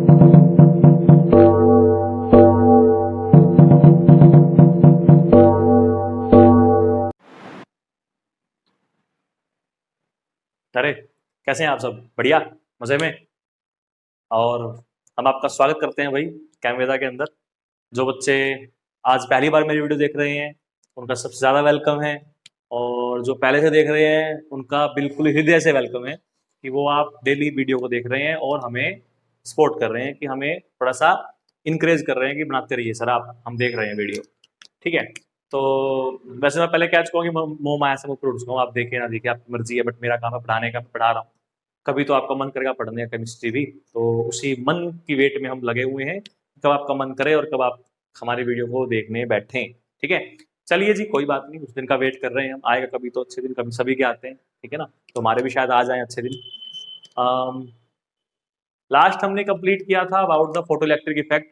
अरे कैसे हैं आप सब? बढ़िया, मजे में। और हम आपका स्वागत करते हैं भाई कैमवेदा के अंदर। जो बच्चे आज पहली बार मेरी वीडियो देख रहे हैं उनका सबसे ज़्यादा वेलकम है, और जो पहले से देख रहे हैं उनका बिल्कुल हृदय से वेलकम है कि वो आप डेली वीडियो को देख रहे हैं और हमें सपोर्ट कर रहे हैं, कि हमें थोड़ा सा इनक्रेज कर रहे हैं कि बनाते रहिए सर, आप हम देख रहे हैं वीडियो। ठीक है। तो वैसे मैं पहले कह चुका हूँ कि मोह माया से मुक्त उठ चुका हूँ, आप देखिए ना देखिए आपकी मर्जी है, बट मेरा काम है पढ़ाने का, मैं पढ़ा रहा हूँ। कभी तो आपका मन करेगा पढ़ने का केमिस्ट्री भी, तो उसी मन की वेट में हम लगे हुए हैं, कब आपका मन करे और कब आप हमारी वीडियो को देखने बैठें। ठीक है। चलिए जी, कोई बात नहीं, उस दिन का वेट कर रहे हैं हम, आएगा कभी तो अच्छे दिन, कभी सभी के आते हैं। ठीक है ना, तो हमारे भी शायद आ जाए अच्छे दिन। लास्ट हमने कंप्लीट किया था अबाउट द फोटोइलेक्ट्रिक इफेक्ट।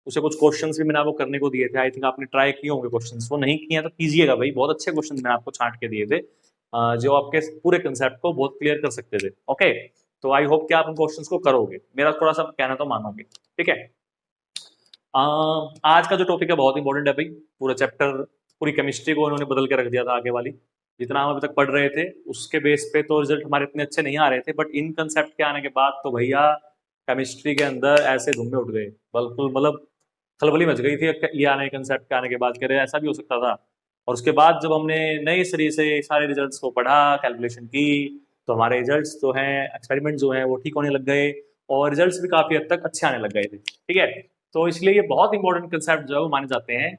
उसे कुछ क्वेश्चंस भी मैंने आपको करने को दिए थे, आई थिंक आपने ट्राई किए होंगे क्वेश्चंस, वो नहीं किए तो कीजिएगा भाई, बहुत अच्छे क्वेश्चंस मैंने आपको छांट के दिए थे जो आपके पूरे कंसेप्ट को बहुत क्लियर कर सकते थे। ओके, तो आई होप कि आप उन क्वेश्चंस को करोगे, मेरा थोड़ा सा कहना तो मानोगे। ठीक है। आज का जो टॉपिक है बहुत इंपॉर्टेंट है भाई, पूरा चैप्टर, पूरी केमिस्ट्री को उन्होंने बदल के रख दिया था आगे वाली। जितना हम अभी तक पढ़ रहे थे उसके बेस पे तो रिजल्ट हमारे इतने अच्छे नहीं आ रहे थे, बट इन कंसेप्ट के आने के बाद तो भैया केमिस्ट्री के अंदर ऐसे धुम्मे उठ गए, बिल्कुल मतलब खलबली मच गई थी ये आने कंसेप्ट के आने के बाद, कह रहे ऐसा भी हो सकता था। और उसके बाद जब हमने नए सिरे से सारे रिजल्ट्स को पढ़ा, कैलकुलेशन की, तो हमारे रिजल्ट्स जो हैं, एक्सपेरिमेंट जो हैं वो ठीक होने लग गए, और रिजल्ट्स भी काफ़ी हद तक अच्छे आने लग गए थे। ठीक है। तो इसलिए ये बहुत इंपॉर्टेंट कंसेप्ट जो है वो माने जाते हैं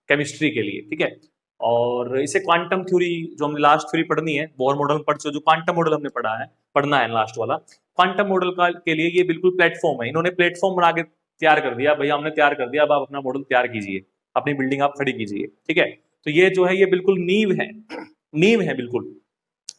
केमिस्ट्री के लिए। ठीक है। और इसे क्वांटम थ्योरी, जो हमने लास्ट थ्योरी पढ़नी है, बोर मॉडल पढ़ चुके, जो क्वांटम मॉडल हमने पढ़ा है, पढ़ना है लास्ट वाला क्वांटम मॉडल का, के लिए ये बिल्कुल प्लेटफॉर्म है। इन्होंने प्लेटफॉर्म बना के तैयार कर दिया, भैया हमने तैयार कर दिया, अब आप अपना मॉडल तैयार कीजिए, अपनी बिल्डिंग आप खड़ी कीजिए। ठीक है। तो ये जो है ये बिल्कुल नींव है, नींव है बिल्कुल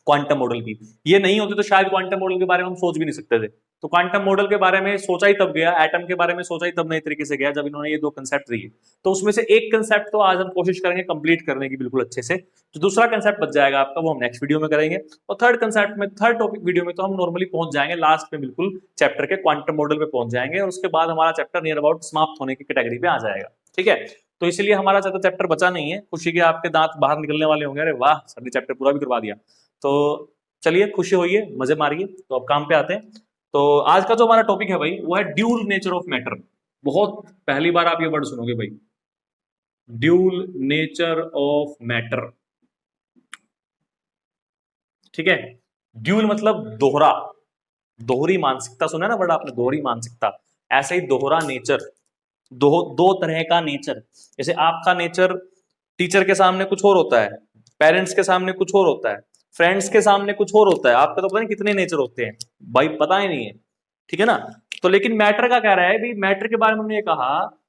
क्वांटम मॉडल की। ये नहीं होती तो शायद क्वांटम मॉडल के बारे में हम सोच भी नहीं सकते थे। तो क्वांटम मॉडल के बारे में सोचा ही तब गया, एटम के बारे में सोचा ही तब नए तरीके से गया जब इन्होंने ये दो कंसेप्ट दिए। तो उसमें से एक कंसेप्ट तो आज हम कोशिश करेंगे कंप्लीट करने की बिल्कुल अच्छे से, जो दूसरा कंसेप्ट बच जाएगा आपका वो हम नेक्स्ट वीडियो में करेंगे। और थर्ड कंसेप्ट में, थर्ड टॉपिक वीडियो में तो हम नॉर्मली पहुंच जाएंगे लास्ट में, बिल्कुल चैप्टर के क्वांटम मॉडल पे पहुंच जाएंगे, और उसके बाद हमारा चैप्टर नियर अबाउट समाप्त होने की कैटेगरी पे आ जाएगा। ठीक है। तो इसलिए हमारा ज्यादा चैप्टर बचा नहीं है, खुशी के आपके दांत बाहर निकलने वाले होंगे, अरे वाह सर ने चैप्टर पूरा भी करवा दिया। तो चलिए खुशी होइए, मजे मारिए। तो अब काम पे आते हैं। तो आज का जो हमारा टॉपिक है भाई वो है ड्यूल नेचर ऑफ मैटर। बहुत पहली बार आप ये वर्ड सुनोगे भाई, ड्यूल नेचर ऑफ मैटर। ठीक है। ड्यूल मतलब दोहरा, दोहरी मानसिकता, सुना है ना वर्ड आपने, दोहरी मानसिकता। ऐसे ही दोहरा नेचर, दो तरह का नेचर। जैसे आपका नेचर टीचर के सामने कुछ और होता है, पेरेंट्स के सामने कुछ और होता है, फ्रेंड्स के सामने कुछ और होता है, आपका तो पता नहीं कितने नेचर होते हैं भाई, पता ही नहीं है। ठीक है ना। तो लेकिन मैटर का कह रहा है भाई, मैटर के बारे में हमने कहा,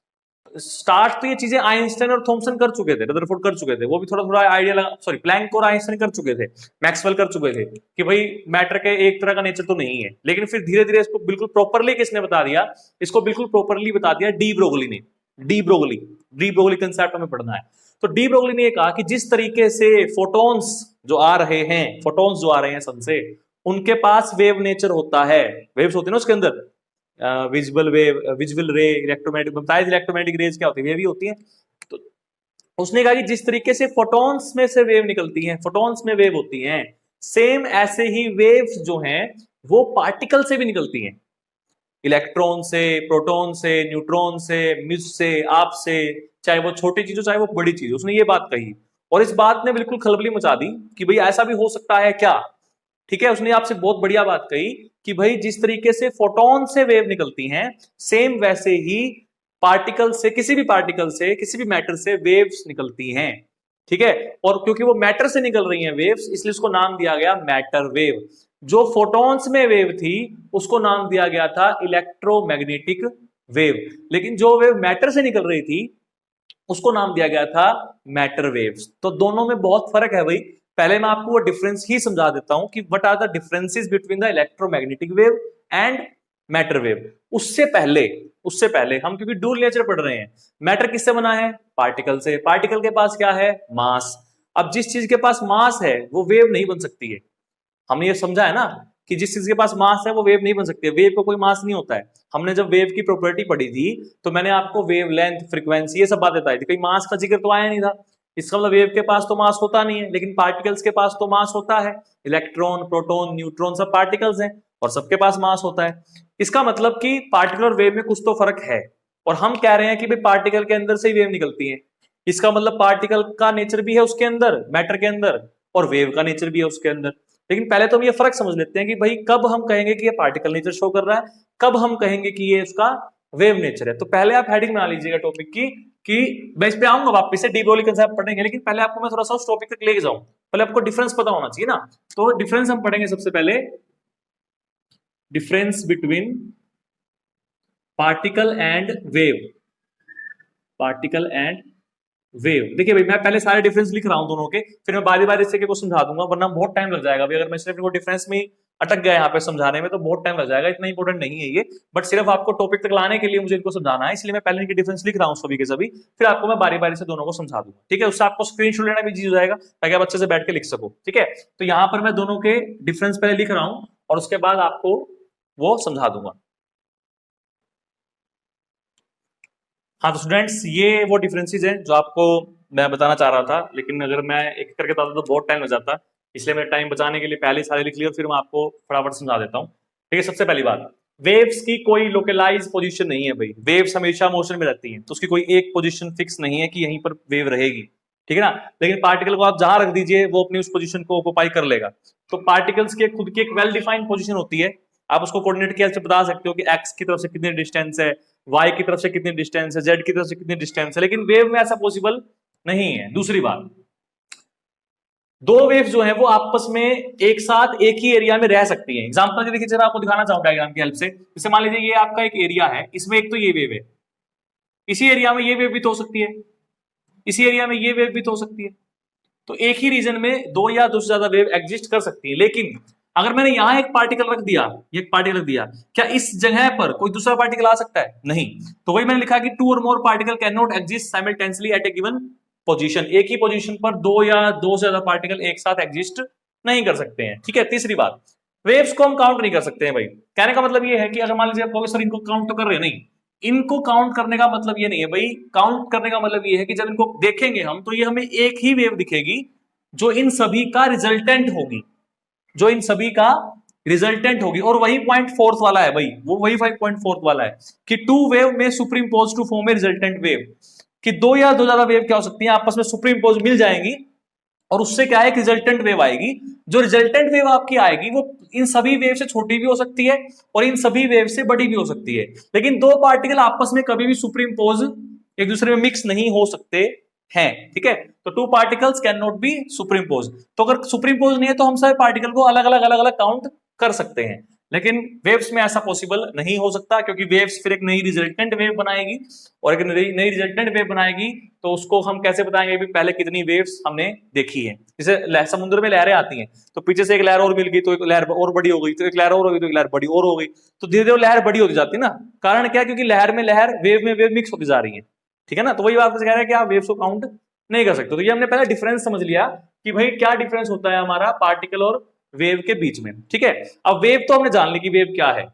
स्टार्ट तो ये चीजें आइंस्टाइन और थॉमसन कर चुके थे, रदरफोर्ड कर चुके थे, वो भी थोड़ा थोड़ा आइडिया लगा, सॉरी प्लैंक और आइंस्टाइन कर चुके थे, मैक्सवेल कर चुके थे कि भाई मैटर के एक तरह का नेचर तो नहीं है। लेकिन फिर धीरे धीरे इसको बिल्कुल प्रॉपरली किसने बता दिया, इसको बिल्कुल प्रॉपरली बता दिया डी ब्रोगली ने। De Broglie, de Broglie concept हमें पढ़ना है। तो डी ब्रोगली ने कहा कि जिस तरीके से फोटोन्स जो आ रहे हैं, फोटोन्स जो आ रहे हैं सन से, उनके पास वेव नेचर होता है, वेव्स होते हैं ना उसके अंदर, विजुअल वेव, विजुअल रे, इलेक्ट्रोमैग्नेटिक, बताया इलेक्ट्रोमैग्नेटिक रेज क्या होती है, वेव ही होती है। तो उसने कहा कि जिस तरीके से फोटॉन्स में से वेव निकलती हैं, फोटॉन्स में वेव होती हैं, सेम ऐसे ही वेव्स जो हैं वो पार्टिकल से भी निकलती हैं, इलेक्ट्रॉन से, प्रोटॉन से, न्यूट्रॉन से, मुझ से, आप से, चाहे वो छोटी चीज हो चाहे वो बड़ी चीज। उसने ये बात कही, और इस बात ने बिल्कुल खलबली मचा दी कि भाई ऐसा भी हो सकता है क्या। ठीक है। उसने आपसे बहुत बढ़िया बात कही कि भाई जिस तरीके से फोटोन से वेव निकलती हैं, सेम वैसे ही पार्टिकल से, किसी भी पार्टिकल से, किसी भी मैटर से वेव्स निकलती हैं। ठीक है। और क्योंकि वो मैटर से निकल रही हैं वेव्स, इसलिए उसको नाम दिया गया मैटर वेव। जो फोटॉन्स में वेव थी उसको नाम दिया गया था इलेक्ट्रोमैग्नेटिक वेव, लेकिन जो वेव मैटर से निकल रही थी उसको नाम दिया गया था मैटर वेव्स। तो दोनों में बहुत फर्क है भाई। पहले मैं आपको वो डिफरेंस ही समझा देता हूं कि what are the differences between the electromagnetic wave and matter wave. उससे पहले हम क्योंकि ड्यूल नेचर पढ़ रहे हैं, मैटर किससे बना है, पार्टिकल से। पार्टिकल के पास क्या है, मास। अब जिस चीज के पास मास है वो वेव नहीं बन सकती है, हमने ये समझा है ना कि जिस चीज के पास मास है वो वेव नहीं बन सकती है, वेव को कोई मास नहीं होता है। हमने जब वेव की प्रॉपर्टी पढ़ी थी तो मैंने आपको वेव लेंथ, फ्रीक्वेंसी, ये सब बातें बताई थी, कोई मास का जिक्र तो आया नहीं था। इसका मतलब वेव के पास तो मास होता नहीं है, लेकिन पार्टिकल्स के पास तो मास होता है। इलेक्ट्रॉन, प्रोटॉन, न्यूट्रॉन सब पार्टिकल्स हैं और सबके पास मास होता है। इसका मतलब कि पार्टिकल और वेव में कुछ तो फर्क है, और हम कह रहे हैं कि भाई पार्टिकल के अंदर से ही वेव निकलती है। इसका मतलब पार्टिकल का नेचर भी है उसके अंदर, मैटर के अंदर, और वेव का नेचर भी है उसके अंदर। लेकिन पहले तो हम ये फर्क समझ लेते हैं कि भाई कब हम कहेंगे कि ये पार्टिकल नेचर शो कर रहा है, कब हम कहेंगे कि ये उसका वेव नेचर है। तो पहले आप हेडिंग बना लीजिएगा टॉपिक की, कि मैं इस पे आऊंगा वापस से, डी ब्रोगली कंसेप्ट पढ़ेंगे, लेकिन पहले आपको मैं थोड़ा सा उस टॉपिक तक लेके जाऊं। पहले आपको डिफरेंस पता होना चाहिए ना। तो डिफरेंस हम पढ़ेंगे सबसे पहले, difference between particle and wave. Particle and wave, देखिए भाई मैं पहले सारे डिफरेंस लिख रहा हूं दोनों के, फिर मैं बारी बारी से को समझा दूंगा, वरना बहुत टाइम लग जाएगा। अभी अगर मैं सिर्फ इनको डिफरेंस में अटक गया यहाँ पे समझाने में तो बहुत टाइम लग जाएगा। इतना इंपॉर्टेंट नहीं है ये, बट सिर्फ आपको टॉपिक तक लाने के लिए मुझे इनको समझाना है, इसलिए मैं पहले इनके डिफरेंस लिख रहा हूँ सभी के सभी, फिर आपको मैं बारी बारी से दोनों को समझा दूंगा। ठीक है, उससे आपको स्क्रीनशॉट लेना भी इजी हो जाएगा ताकि आप अच्छे से बैठ के लिख सको। ठीक है, तो यहाँ पर मैं दोनों के डिफरेंस पहले लिख रहा हूँ और उसके बाद आपको वो समझा दूंगा। हाँ तो स्टूडेंट्स, ये वो डिफरेंसेस हैं जो आपको मैं बताना चाह रहा था, लेकिन अगर मैं एक करके बताता तो बहुत टाइम लग जाता, इसलिए मैं टाइम बचाने के लिए पहले सारे लिख लिया, फिर मैं आपको फटाफट समझा देता हूँ। ठीक है, सबसे पहली बात, वेव्स की कोई लोकलाइज पोजीशन नहीं है भाई। वेव्स हमेशा मोशन में रहती हैं, तो उसकी कोई एक पोजीशन फिक्स नहीं है कि यहीं पर वेव रहेगी। ठीक है ना, लेकिन पार्टिकल को आप जहां रख दीजिए वो अपनी उस पोजीशन को ऑक्यूपाई कर लेगा। तो पार्टिकल्स की खुद की एक वेल डिफाइंड पोजीशन होती है, आप उसको कोऑर्डिनेट कैसे बता सकते हो कि एक्स की तरफ से कितनी डिस्टेंस है, वाई की तरफ से कितनी डिस्टेंस है, जेड की तरफ से कितनी डिस्टेंस है, लेकिन वेव में ऐसा पॉसिबल नहीं है। दूसरी बात, दो वेव जो है वो आपस में एक साथ एक ही एरिया में रह सकती हैं। एग्जांपल के देखिए, जरा आपको दिखाना चाहूंगा डायग्राम की हेल्प से। जैसे मान लीजिए ये आपका एक एरिया है, इसमें एक तो ये वेव है, इसी एरिया में ये वेव भी तो हो सकती है, इसी एरिया में ये वेव भी तो हो सकती है। तो एक ही रीजन में दो या दो से ज्यादा वेव एग्जिस्ट कर सकती है। लेकिन अगर मैंने यहां एक पार्टिकल रख दिया, ये एक पार्टिकल रख दिया, क्या इस जगह पर कोई दूसरा पार्टिकल आ सकता है? नहीं। तो वही मैंने लिखा कि two or more particle can not exist simultaneously at a given position. एक ही पोजीशन पर दो या दो से ज्यादा पार्टिकल एक साथ एग्जिस्ट नहीं कर सकते हैं। ठीक है, तीसरी बात, वेव्स को हम काउंट नहीं कर सकते हैं भाई। कहने का मतलब ये है कि अगर मान लीजिए आप कहोगे सर इनको काउंट तो कर रहे हैं, नहीं, इनको काउंट करने का मतलब ये नहीं है भाई। काउंट करने का मतलब ये है कि जब इनको देखेंगे हम तो ये हमें एक ही वेव दिखेगी जो इन सभी का रिजल्टेंट होगी, जो इन सभी का रिजल्टेंट होगी। और वही पॉइंट फोर्थ वाला है भाई, वो वही 5.4 वाला है कि टू वेव में superimpose to form a resultant wave, कि दो या दो ज्यादा वेव क्या हो सकती है, आपस में सुपर इम्पोज मिल जाएंगी और उससे क्या है, एक रिजल्टेंट वेव आएगी। जो रिजल्टेंट वेव आपकी आएगी वो इन सभी वेव से छोटी भी हो सकती है और इन सभी वेव से बड़ी भी हो सकती है, लेकिन दो पार्टिकल आपस में कभी भी सुपर इम्पोज एक दूसरे में मिक्स नहीं हो सकते हैं। ठीक है, तो two particles can not be super impose. तो अगर सुपर इम्पोज नहीं है तो हम सारे पार्टिकल को अलग अलग काउंट कर सकते हैं, लेकिन वेव्स में ऐसा पॉसिबल नहीं हो सकता, क्योंकि वेव्स फिर एक नई रिजल्टेंट वेव बनाएगी, और एक नई रिजल्टेंट वेव बनाएगी तो उसको हम कैसे बताएंगे भी पहले कितनी वेव्स हमने देखी है। जैसे समुद्र में लहरें आती हैं तो पीछे से एक लहर और मिल गई तो एक लहर और बड़ी हो गई, तो एक लहर और हो गई तो एक लहर बड़ी और हो गई, तो धीरे धीरे लहर बड़ी होती जाती है ना। कारण क्या, क्योंकि लहर में लहर, वेव में वेव मिक्स होती जा रही है। ठीक है ना, तो वही बात कह रहे हैं कि आप वेव्स को काउंट नहीं कर सकते। तो ये हमने पहले डिफरेंस समझ लिया कि भाई क्या डिफरेंस होता है हमारा पार्टिकल और वेव के बीच में। ठीक है, अब वेव तो हमने जान ली कि वेव क्या है।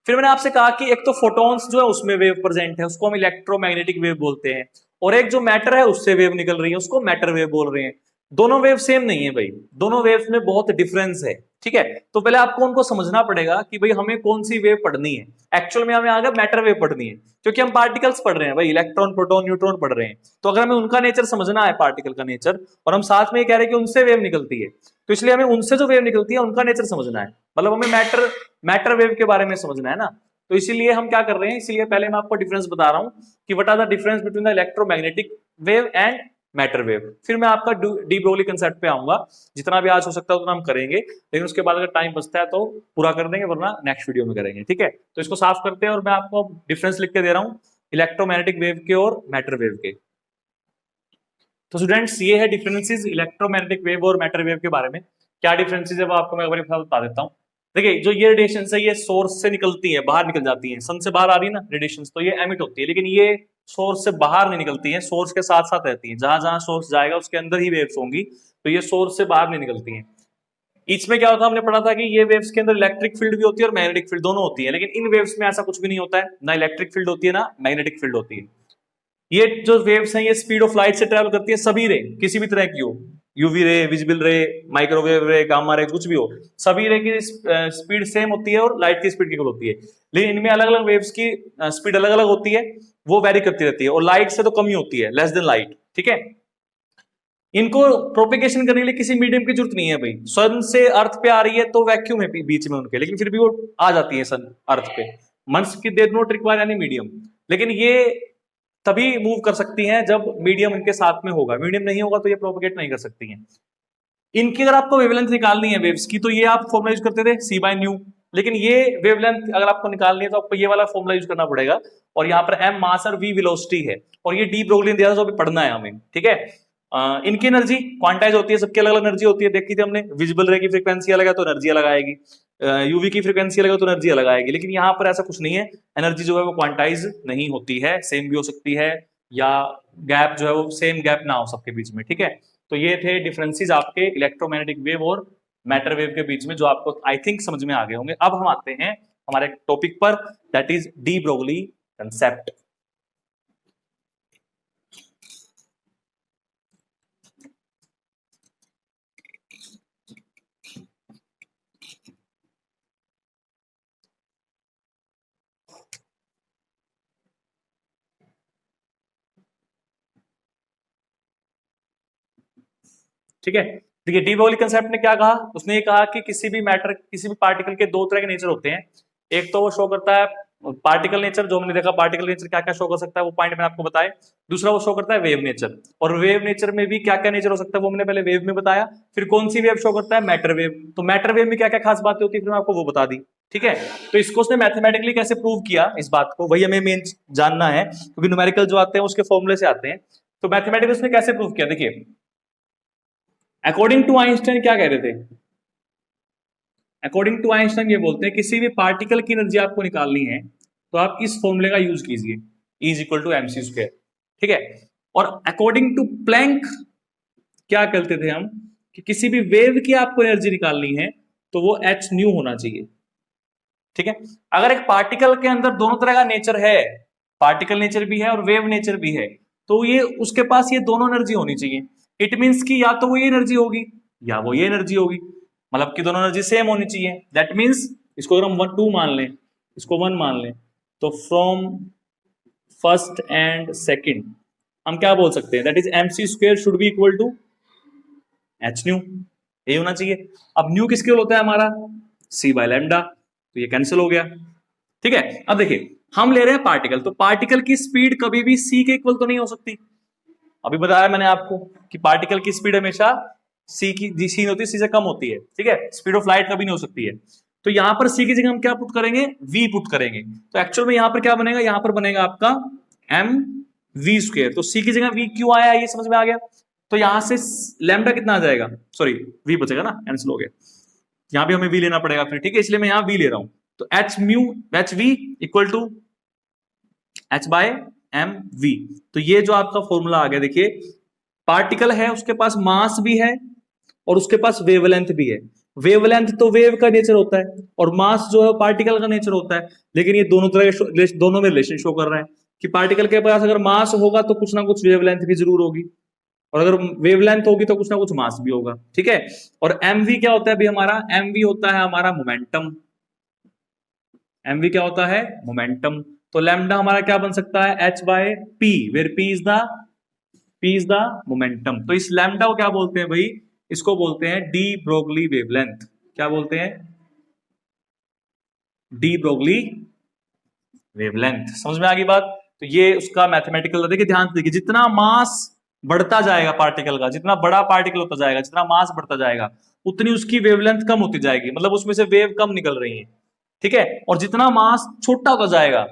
फिर मैंने आपसे कहा कि एक तो फोटॉन्स जो है उसमें वेव प्रेजेंट है, उसको हम इलेक्ट्रोमैग्नेटिक वेव बोलते हैं, और एक जो मैटर है उससे वेव निकल रही है उसको मैटर वेव बोल रहे हैं। दोनों वेव सेम नहीं है भाई, दोनों वेव्स में बहुत डिफरेंस है। ठीक है, तो पहले आपको उनको समझना पड़ेगा कि भाई हमें कौन सी वेव पढ़नी है। एक्चुअल में हमें आगे मैटर वेव पढ़नी है, क्योंकि हम पार्टिकल्स पढ़ रहे हैं भाई, इलेक्ट्रॉन, प्रोटॉन, न्यूट्रॉन पढ़ रहे हैं। तो अगर हमें उनका नेचर समझना है, पार्टिकल का नेचर, और हम साथ में ये कह रहे हैं कि उनसे वेव निकलती है, तो इसलिए हमें उनसे जो वेव निकलती है उनका नेचर समझना है, मतलब हमें मैटर वेव के बारे में समझना है ना। तो इसीलिए हम क्या कर रहे हैं, इसीलिए पहले मैं आपको डिफरेंस बता रहा हूं कि what are the difference between the electromagnetic wave and matter wave. फिर मैं आपका डी ब्रोगली कंसेप्ट पे आऊंगा, जितना भी आज हो सकता है उतना हम करेंगे, लेकिन उसके बाद अगर टाइम बचता है तो पूरा कर देंगे, वरना नेक्स्ट वीडियो में करेंगे। ठीक है, तो इसको साफ करते हैं और मैं आपको डिफरेंस लिख के दे रहा हूं इलेक्ट्रोमैग्नेटिक वेव के और मैटर वेव के। तो स्टूडेंट्स, ये है डिफरेंसेस इलेक्ट्रोमैग्नेटिक वेव और मैटर वेव के बारे में। क्या डिफरेंसेस है वो आपको मैं एक बार बता देता हूँ। देखिए, जो ये रेडिएशन है ये सोर्स से निकलती है, बाहर निकल जाती है, सन से बाहर आ रही है ना रेडिएशन, तो ये एमिट होती है, लेकिन ये सोर्स से बाहर नहीं निकलती है, सोर्स के साथ साथ रहती है। जहां जहां सोर्स जाएगा उसके अंदर ही वेव्स होंगी, तो ये सोर्स से बाहर नहीं निकलती है। इसमें क्या होता है, हमने पढ़ा था कि ये वेव्स के अंदर इलेक्ट्रिक फील्ड भी होती है और मैग्नेटिक फील्ड दोनों होती है, लेकिन इन वेव्स में ऐसा कुछ भी नहीं होता है, ना इलेक्ट्रिक फील्ड होती है ना मैग्नेटिक फील्ड होती है। ये जो वेव्स हैं ये स्पीड ऑफ लाइट से ट्रेवल करती है, सभी रे किसी भी तरह की हो, यूवी रे, विजिबल रे, माइक्रोवेव रे, गामा रे, कुछ भी हो, सभी रे की स्पीड सेम होती है और लाइट की स्पीड इक्वल होती है, लेकिन इनमें अलग अलग वेव्स की स्पीड अलग अलग होती है, वो वेरी करती रहती है, और लाइट से तो कम ही होती है, लेस देन लाइट। ठीक है, इनको प्रोपेगेशन करने के लिए किसी मीडियम की जरूरत नहीं है भाई, सन से अर्थ पे आ रही है तो वैक्यूम है बीच में उनके, लेकिन फिर भी वो आ जाती है सन अर्थ पे, मंथ्स की they not require any medium, लेकिन ये तभी मूव कर सकती हैं जब मीडियम इनके साथ में होगा, मीडियम नहीं होगा तो ये प्रोपेगेट नहीं कर सकती हैं। इनकी अगर आपको वेवलेंथ निकालनी है वेव्स की, तो ये आप फॉर्मुला यूज करते थे सी बाय न्यू, लेकिन ये वेवलेंथ अगर आपको निकालनी है तो आपको ये वाला फॉर्मुला यूज करना पड़ेगा, और यहाँ पर एम मास और वी वेलोसिटी है, और ये डी ब्रोगली ने दिया था जो अभी पढ़ना है हमें। ठीक है, इनकी एनर्जी क्वांटाइज होती है, सबकी अलग अलग एनर्जी होती है, देखी थी हमने, विजिबल रे की फ्रीक्वेंसी अलग है तो एनर्जी अलग आएगी, यूवी की फ्रीक्वेंसी अलग है तो एनर्जी अलग आएगी, लेकिन यहाँ पर ऐसा कुछ नहीं है, एनर्जी जो है वो क्वांटाइज नहीं होती है, सेम भी हो सकती है, या गैप जो है वो सेम गैप ना हो सबके बीच में। ठीक है, तो ये थे डिफरेंसेस आपके इलेक्ट्रोमैग्नेटिक वेव और मैटर वेव के बीच में, जो आपको आई थिंक समझ में आ गए होंगे। अब हम आते हैं हमारे टॉपिक पर, that is de Broglie concept. ठीक है, देखिए डी ब्रोगली कंसेप्ट ने क्या कहा, उसने ये कहा कि किसी भी मैटर, किसी भी पार्टिकल के दो तरह के नेचर होते हैं, एक तो वो शो करता है पार्टिकल नेचर, जो हमने देखा पार्टिकल नेचर क्या क्या शो कर सकता है वो पॉइंट मैंने आपको बताया, दूसरा वो शो करता है वेव नेचर, और वेव नेचर में भी क्या क्या नेचर हो सकता है वो मैंने पहले वेव में बताया, फिर कौन सी वेव शो करता है, मैटर वेव, तो मैटर वेव में क्या क्या खास बातें होती है फिर मैं आपको वो बता दी। ठीक है, तो इसको उसने मैथमेटिकली कैसे प्रूव किया इस बात को, वही हमें मेन जानना है, क्योंकि न्यूमेरिकल जो आते हैं उसके फॉर्मूले से आते हैं, तो मैथमेटिकली उसने कैसे प्रूव किया, देखिए अकॉर्डिंग टू आइंस्टाइन क्या कह रहे थे, अकॉर्डिंग टू आइंस्टाइन ये बोलते हैं किसी भी पार्टिकल की एनर्जी आपको निकालनी है तो आप इस फॉर्मूले का यूज कीजिए, E is equal to m c square. ठीक है, और अकॉर्डिंग टू प्लैंक क्या करते थे हम, कि किसी भी वेव की आपको एनर्जी निकालनी है तो वो एच न्यू होना चाहिए। ठीक है, अगर एक पार्टिकल के अंदर दोनों तरह का नेचर है, पार्टिकल नेचर भी है और वेव नेचर भी है, तो ये उसके पास ये दोनों एनर्जी होनी चाहिए। इट मीन्स कि या तो वो ये एनर्जी होगी या वो ये एनर्जी होगी, मतलब कि दोनों एनर्जी सेम होनी चाहिए। दैट मीन्स इसको अगर हम 1 2 मान लें, इसको 1 मान लें, तो फ्रॉम फर्स्ट एंड सेकंड हम क्या बोल सकते हैं, that is m c square should be equal to h nu, ये होना चाहिए। अब न्यू किसके होता है हमारा, सी बाय लैम्डा, तो ये कैंसिल हो गया। ठीक है, अब देखिए हम ले रहे हैं पार्टिकल, तो पार्टिकल की स्पीड कभी भी सी के इक्वल तो नहीं हो सकती, अभी बताया मैंने आपको कि पार्टिकल की स्पीड हमेशा सी की सी होती है, सी से कम होती है। ठीक है, स्पीड ऑफ लाइट कभी नहीं हो सकती है, तो यहां पर सी की जगह हम क्या पुट करेंगे, वी पुट करेंगे, तो एक्चुअल में यहां पर क्या बनेगा, यहां पर बनेगा आपका एम वी स्क्वायर, तो सी की जगह वी क्यों आया ये समझ में आ गया, तो यहां से लैम्डा कितना आ जाएगा, सॉरी वी बचेगा ना, कैंसिल हो गया, यहां भी हमें वी लेना पड़ेगा फिर। ठीक है, इसलिए मैं यहां वी ले रहा हूं, तो h mu h v equal to h by m v, तो ये जो आपका फॉर्मूला आ गया, देखिए पार्टिकल है उसके पास मास भी है और उसके पास वेवलेंथ भी है, वेवलेंथ तो वेव का नेचर होता है और मास जो है पार्टिकल का नेचर होता है, लेकिन ये दोनों तरह के दोनों में रिलेशन शो कर रहा है कि पार्टिकल के पास अगर मास होगा तो कुछ ना कुछ वेवलेंथ भी जरूर होगी, और अगर वेवलेंथ होगी तो कुछ ना कुछ मास भी होगा। ठीक है, और एम वी क्या होता है अभी हमारा, एम वी होता है हमारा मोमेंटम, एम वी क्या होता है मोमेंटम, तो लैम्डा हमारा क्या बन सकता है, h by p, where p is the momentum, तो इस लैम्डा को क्या बोलते हैं भाई, इसको बोलते हैं डी ब्रोगली वेवलेंथ, क्या बोलते हैं, डी ब्रोगली वेवलेंथ, समझ में आ गई बात। तो ये उसका मैथमेटिकल, देखिए ध्यान से देखिए, जितना मास बढ़ता जाएगा पार्टिकल का, जितना बड़ा पार्टिकल होता जाएगा, जितना मास बढ़ता जाएगा, उतनी उसकी वेवलेंथ कम होती जाएगी, मतलब उसमें से वेव कम निकल रही है। ठीक है, और जितना मास छोटा होता जाएगा,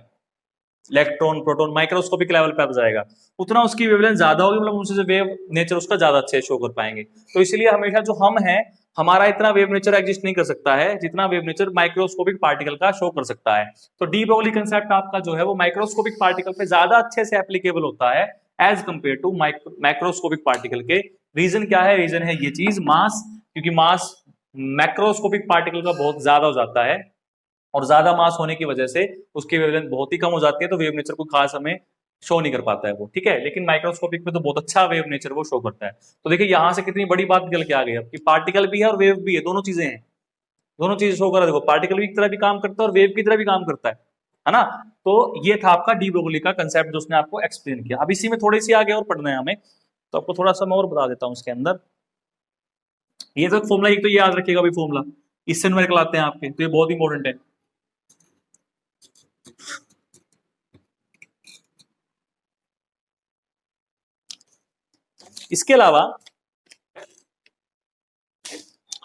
इलेक्ट्रॉन प्रोटॉन माइक्रोस्कोपिक लेवल पे आ जाएगा, उतना उसकी वेवलेंथ ज्यादा होगी, मतलब उनसे वेव नेचर उसका ज्यादा अच्छे शो कर पाएंगे। तो इसलिए हमेशा जो हम हैं, हमारा इतना वेव नेचर एग्जिस्ट नहीं कर सकता है जितना वेव नेचर माइक्रोस्कोपिक पार्टिकल का शो कर सकता है। तो डी ब्रोगली कंसेप्ट आपका जो है वो माइक्रोस्कोपिक पार्टिकल पे ज्यादा अच्छे से एप्लीकेबल होता है as compared to microscopic particle के। रीजन क्या है, रीजन है ये चीज मास, क्योंकि मास मैक्रोस्कोपिक पार्टिकल का बहुत ज्यादा हो जाता है और ज्यादा मास होने की वजह से उसकी वेवलेंथ बहुत ही कम हो जाती है, तो वेव नेचर को खास हमें शो नहीं कर पाता है वो, ठीक है। लेकिन माइक्रोस्कोपिक में तो बहुत अच्छा वेव नेचर वो शो करता है। तो देखिए यहां से कितनी बड़ी बात निकल के आ गई अब कि पार्टिकल भी है और वेव भी है, दोनों चीजें हैं, दोनों चीज शो कर रहा है। देखो पार्टिकल भी की तरह भी काम करता है और वेव की तरह भी काम करता है ना। तो ये था आपका डी ब्रोगली का कंसेप्ट जो उसने आपको एक्सप्लेन किया। अब इसी में थोड़ी सी आगे और पढ़ना है हमें, तो आपको थोड़ा सा मैं और बता देता हूं इसके अंदर। ये तो फॉर्मुला, एक तो ये याद रखिएगा भाई फॉर्मुला, इससे न्यूमेरिकल आते हैं आपके, तो ये बहुत इंपॉर्टेंट है। इसके अलावा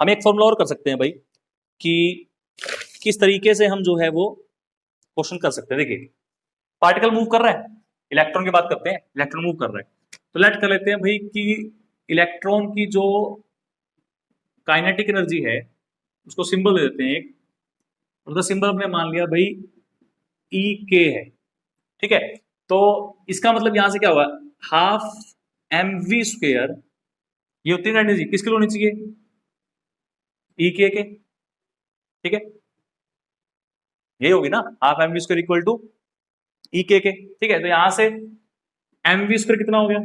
हम एक फॉर्मूला और कर सकते हैं भाई कि किस तरीके से हम जो है वो क्वेश्चन कर सकते हैं। देखिए पार्टिकल मूव कर रहा है, इलेक्ट्रॉन की बात करते हैं, इलेक्ट्रॉन मूव कर रहा है, तो लेट कर लेते हैं भाई कि इलेक्ट्रॉन की जो काइनेटिक एनर्जी है उसको सिंबल दे देते हैं एक, उसका सिंबल हमने मान लिया भाई ई के है, ठीक है। तो इसका मतलब यहां से क्या हुआ, हाफ एम वी स्क्वेयर, ये होती है एनर्जी किसके लिए होनी चाहिए, ई के, ठीक है, ये होगी ना, half m v square equal to E K, ठीक है। तो यहां से एम वी स्क्वायर कितना हो गया,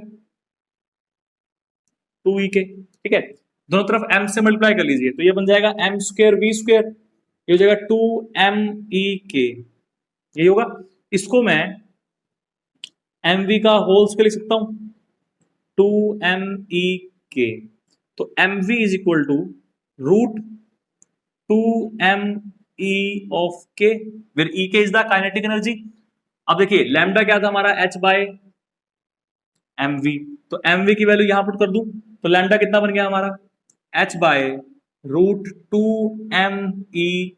2 ई के, ठीक है। दोनों तरफ एम से मल्टीप्लाई कर लीजिए, तो ये बन जाएगा एम स्क्वायर वी स्क्वायर, ये हो जाएगा 2 एम ई के, यही होगा। इसको मैं एम वी का होल स्क्वायर लिख सकता हूं, 2 एम ई के, तो m v is equal to root 2 m E of k, where E k is the kinetic energy. अब देखिए लैम्डा क्या था हमारा, एच बाय एम वी, तो एम वी की वैल्यू यहां पुट कर दूं तो लैम्डा कितना बन गया हमारा, h by root 2 m E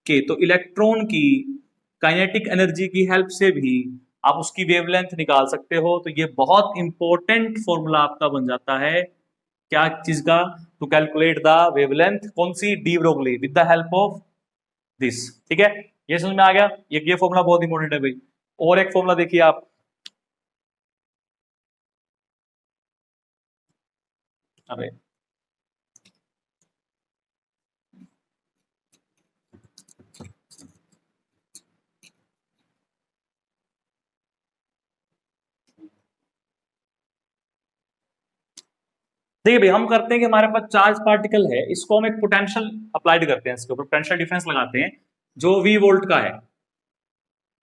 k. तो इलेक्ट्रॉन की काइनेटिक एनर्जी की हेल्प से भी आप उसकी वेवलेंथ निकाल सकते हो। तो ये बहुत इंपॉर्टेंट फॉर्मूला आपका बन जाता है, क्या चीज का, टू कैलकुलेट द वेवलेंथ, कौन सी, de Broglie, with the help of this, ठीक है। ये समझ में आ गया, ये फॉर्मूला बहुत इंपॉर्टेंट है भाई। और एक फॉर्मूला देखिए आप, अरे देखिए भाई हम करते हैं कि हमारे पास चार्ज पार्टिकल है, इसको हम एक पोटेंशियल अप्लाइड करते हैं, इसके ऊपर पोटेंशियल डिफरेंस लगाते हैं जो v वोल्ट का है,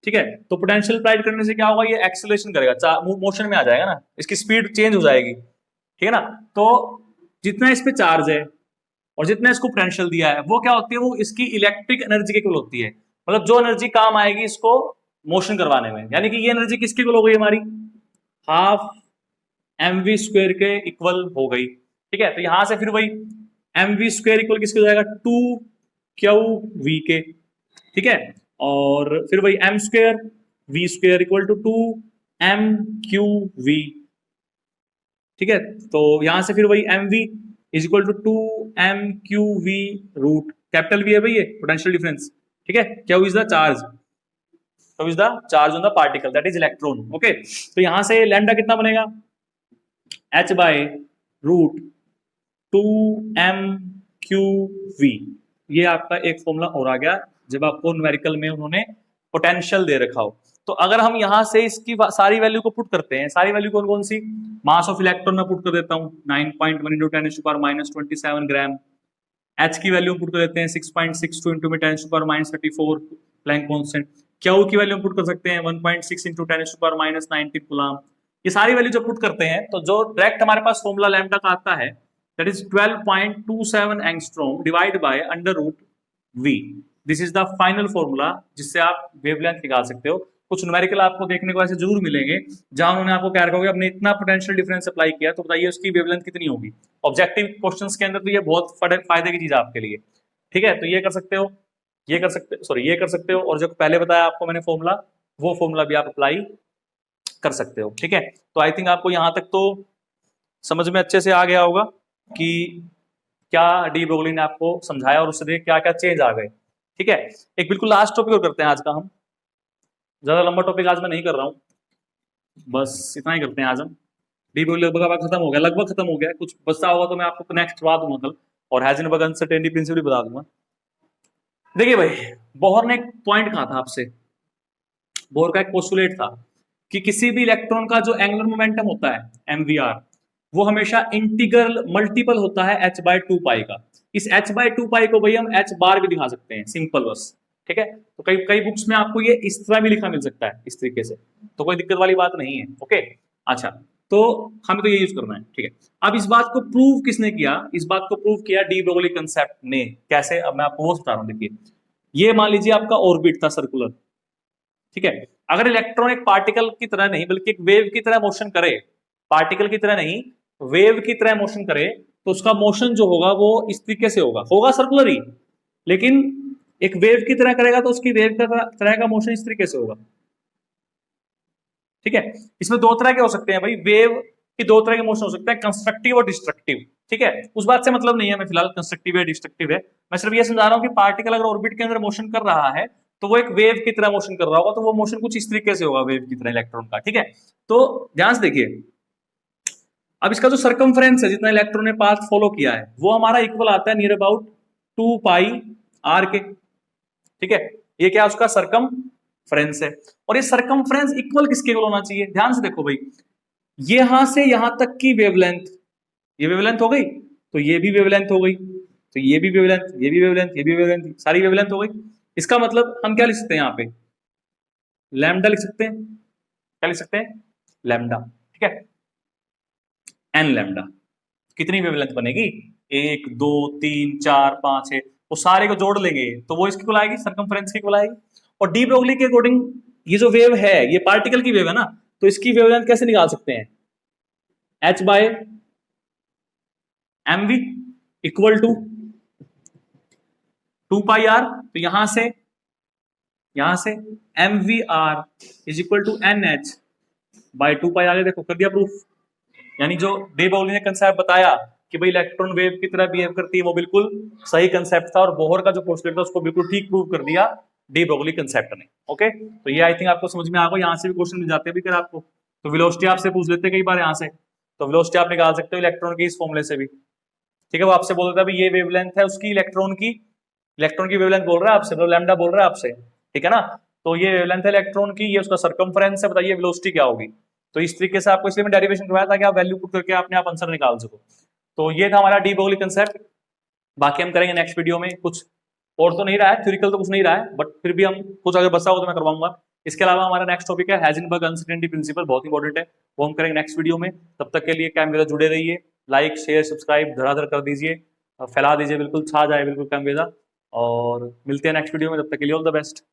ठीक है। तो पोटेंशियल अप्लाइड करने से क्या होगा, ये एक्सेलरेशन करेगा, मोशन में आ जाएगा ना, इसकी स्पीड चेंज हो जाएगी, ठीक है ना। तो जितना इस पे चार्ज है और जितना इसको पोटेंशियल दिया है वो क्या होती है, वो इसकी इलेक्ट्रिक एनर्जी के इक्वल होती है, मतलब जो एनर्जी काम आएगी इसको मोशन करवाने में, यानी कि ये एनर्जी किसके इक्वल हो गई हमारी, हाफ एम वी स्क्वेयर के इक्वल हो गई, ठीक है। तो यहां से फिर वही एम वी स्क्वेयर इक्वल किसके हो जाएगा, 2 क्यू वी के, ठीक है। और फिर वही m square v square equal to 2 m q v, ठीक है। तो यहां से फिर वही m v is equal to 2 m q v root capital v है भाई ये पोटेंशियल डिफरेंस, ठीक है। Q is the charge, q is the charge on the particle that is electron, okay. तो यहां से लैम्डा कितना बनेगा, h by root 2 m q v, ये आपका एक फॉर्मूला और आ गया जब आपको न्यूमेरिकल में उन्होंने पोटेंशियल दे रखा हो। तो अगर हम यहां से इसकी सारी वैल्यू को पुट करते हैं, सारी वैल्यू कौन कौन सी, मास ऑफ इलेक्ट्रॉन में पुट कर देता हूं 9.1 इंटू 10⁻⁻27 ग्राम, एच की वैल्यू पुट कर देते हैं 6.62 इंटू में 10⁻34 प्लैंक कांस्टेंट, क्यू की वैल्यू पुट कर सकते हैं 1.6 इंटू 10⁻90 कूलम। ये सारी वैल्यू जब पुट करते हैं तो जो डायरेक्ट हमारे पास फॉर्मूला लैम्डा का आता है that is 12.27 angstrom divide by under root v, this is the final formula जिससे आप वेवलेंथ निकाल सकते हो। कुछ न्यूमेरिकल आपको देखने को ऐसे जरूर मिलेंगे जहां उन्होंने आपको क्या रखा होगा, आपने इतना पोटेंशियल डिफरेंस अप्लाई किया तो बताइए उसकी वेवलेंथ कितनी होगी। ऑब्जेक्टिव क्वेश्चंस के अंदर तो ये बहुत फायदे की चीज है आपके लिए, ठीक है। तो ये कर सकते हो, ये कर सकते, सॉरी ये कर सकते हो, और जो पहले बताया आपको मैंने फॉर्मूला, वो फॉर्मूला भी आप अप्लाई कर सकते हो, ठीक है। तो आई थिंक आपको यहां तक तो समझ में अच्छे से आ गया होगा कि क्या डी ब्रोगली ने आपको समझाया और उससे क्या क्या चेंज आ गए, ठीक है। एक बिल्कुल लास्ट टॉपिक और करते हैं आज का, हम ज्यादा लंबा टॉपिक आज मैं नहीं कर रहा हूं, बस इतना ही करते हैं आज हम। डी ब्रोगली लगभग खत्म हो गया, लगभग खत्म हो गया, कुछ बचा होगा तो मैं आपको नेक्स्ट करवा दूंगा कल, और हाइजेनबर्ग अनसर्टेनिटी प्रिंसिपल बता दूंगा। देखिए भाई, बोहर ने एक पॉइंट कहा था आपसे, बोहर का एक पोस्टुलेट था कि किसी भी इलेक्ट्रॉन का जो एंगुलर मोमेंटम होता है एमवीआर, वो हमेशा इंटीग्रल मल्टीपल होता है h बाय 2 पाई का। इस h बाय 2 पाई को भाई हम h बार भी दिखा सकते हैं, सिंपल बस, ठीक है। तो कई कई बुक्स में आपको ये इस तरह भी लिखा मिल सकता है, इस तरीके से, तो कोई दिक्कत वाली बात नहीं है। ओके, अच्छा, तो हमें तो ये यूज करना है, ठीक है। अब इस बात को प्रूव किसने किया? इस बात को प्रूव किया डी ब्रोगली कंसेप्ट ने। कैसे? अब मैं आपको वो बता रहा हूं। देखिए, ये मान लीजिए आपका ऑर्बिट था सर्कुलर, ठीक है। अगर इलेक्ट्रॉन एक पार्टिकल की तरह नहीं बल्कि एक वेव की तरह मोशन करे, पार्टिकल की तरह नहीं वेव की तरह मोशन करे, तो उसका मोशन जो होगा वो इस तरीके से होगा सर्कुलर ही, लेकिन एक वेव की तरह करेगा तो उसकी वेव का तरह का मोशन इस तरीके से होगा, ठीक है। इसमें दो तरह के हो सकते हैं भाई, वेव की दो तरह के मोशन हो सकते हैं, कंस्ट्रक्टिव और डिस्ट्रक्टिव, ठीक है। उस बात से मतलब नहीं है मैं फिलहाल कंस्ट्रक्टिव है डिस्ट्रक्टिव है, मैं सिर्फ ये समझा रहा हूं कि पार्टिकल अगर ऑर्बिट के अंदर मोशन कर रहा है तो वो एक वेव की तरह मोशन कर रहा होगा, तो वो मोशन कुछ इस तरीके से होगा वेव की तरह इलेक्ट्रॉन का, ठीक है। तो ध्यान से देखिए, अब इसका जो सर्कमफ्रेंस है, जितना इलेक्ट्रॉन ने पाथ फॉलो किया है, वो हमारा इक्वल आता है नियर अबाउट 2 पाई आर के, ठीक है। ये क्या उसका सर्कमफ्रेंस है, और ये सर्कमफ्रेंस इक्वल किसके इक्वल होना चाहिए? ध्यान से देखो भाई, यहां से यहां तक की वेवलेंथ, ये वेवलेंथ हो गई, तो ये भी वेवलेंथ हो गई, तो ये भी वेवलेंथ, ये भी वेवलेंथ, ये भी वेवलेंथ, सारी वेवलेंथ हो गई। इसका मतलब हम क्या लिख सकते हैं यहाँ पे? लैम्डा लिख सकते हैं। क्या लिख सकते हैं? लैम्डा, ठीक है। एन लैम्डा, कितनी वेवलेंथ बनेगी? 1 2 3 4 5 6, वो सारे को जोड़ लेंगे तो वो इसकी आएगी, सर्कमफ्रेंस की आएगी। और डी ब्रोगली के अकॉर्डिंग ये जो वेव है, ये पार्टिकल की वेव है ना, तो इसकी वेवलेंथ कैसे निकाल सकते हैं? h by m v equal to 2 pi r, तो यहां से m v r is equal to n h by 2 pi r. देखो कर दिया प्रूफ, यानी जो डे ब्रोगली ने कंसेप्ट बताया कि भाई इलेक्ट्रॉन वेव की तरह बिहेव करती है, वो बिल्कुल सही कंसेप्ट था, और बोहर का जो पोस्टुलेट था उसको बिल्कुल ठीक प्रूव कर दिया डी ब्रोगली कंसेप्ट ने। ओके, तो ये आई थिंक आपको समझ में आ गया। यहाँ से भी क्वेश्चन मिल जाते हैं भी, आपको तो वेलोसिटी आपसे पूछ लेते कई बार यहाँ से, तो वेलोसिटी आप निकाल सकते हो इलेक्ट्रॉन की इस फॉर्मूले से भी, ठीक है। वो आपसे बोल देता है ये वेवलेंथ है उसकी, इलेक्ट्रॉन की वेवलेंथ बोल रहा है आपसे, मतलब लैम्डा बोल रहा है आपसे, ठीक है ना। तो ये वेवलेंथ है इलेक्ट्रॉन की, ये उसका सर्कमफ्रेंस है, बताइए वेलोसिटी क्या होगी। तो इस तरीके से आपको इसलिए मैं डेरिवेशन करवाया था कि आप वैल्यू पुट करके अपने आप आंसर निकाल सको। तो ये था हमारा डी ब्रोगली कंसेप्ट। बाकी हम करेंगे नेक्स्ट वीडियो में, कुछ और तो नहीं रहा है, थ्योरिकल तो कुछ नहीं रहा है, बट फिर भी हम कुछ अगर बचा हो तो मैं करवाऊंगा। इसके अलावा हमारा नेक्स्ट टॉपिक है हाइजेनबर्ग अनसर्टेनिटी प्रिंसिपल, बहुत इंपॉर्टेंट है, वो हम करेंगे नेक्स्ट वीडियो में। तब तक के लिए कैम वेदा जुड़े रहिए, लाइक शेयर सब्सक्राइब धड़ाधड़ कर दीजिए, फैला दीजिए, बिल्कुल छा जाए बिल्कुल कैम वेदा, और मिलते हैं नेक्स्ट वीडियो में, तब तक के लिए ऑल द बेस्ट।